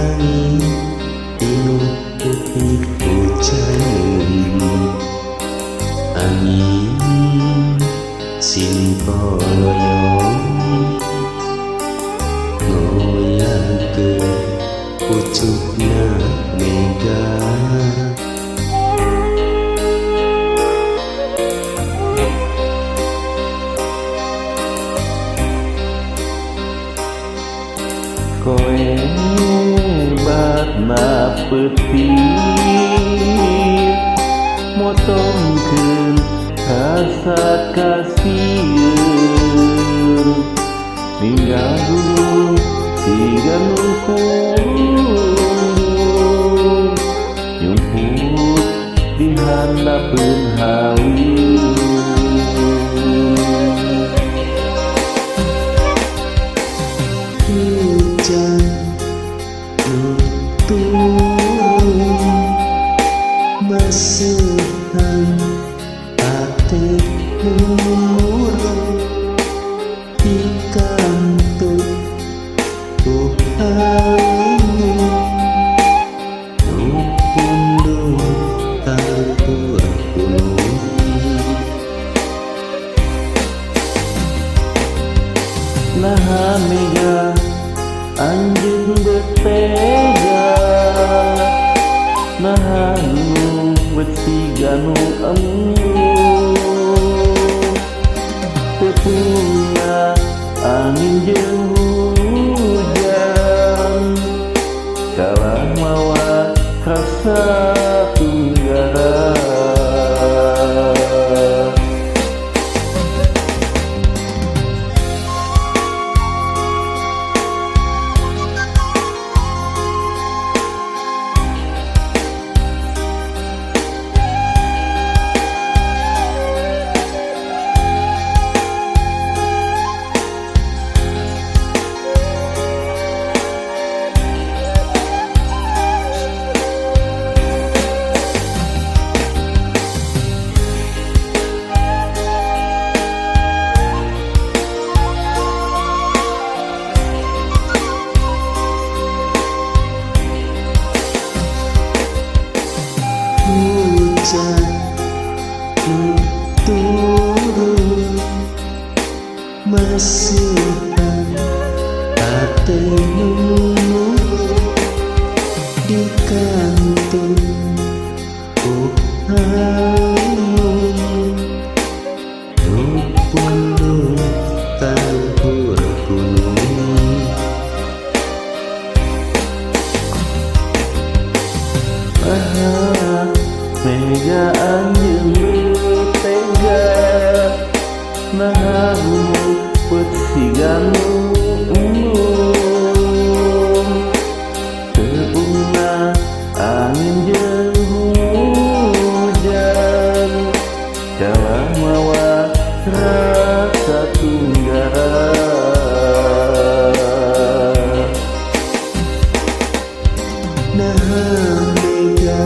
langit penuh putih hujan, angin simpoyong ngoyang ke pucukna mega. Koe batna petir motongkeun rasa kasieun ninggal gunung siga numpuk nyumput di handapeun hawi. Hujan turun maseuhan ate murung di kantuk Tuhanmu numpundung tampur gunung. Naha mega anjeun betega, naha gunung besiga nu embung, tepungna angin jeung hujan, kalah mawa rasa tunggara. Hujan turun maseuhan ate nunuk di kantung Tuhanmu numpundung tampur gunung. Mega anjeun betega, naha gunung besiga nu embung, tepungna angin jeung hujan, kalah mawa rasa tunggara. Naha mega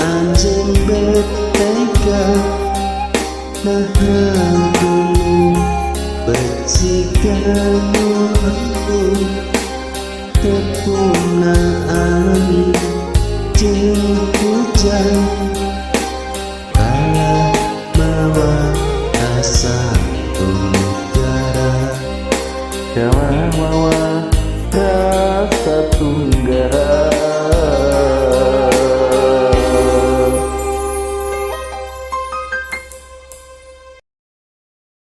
anjeun betega, naha gunung besiga nu embung, tepungna angin jeung hujan,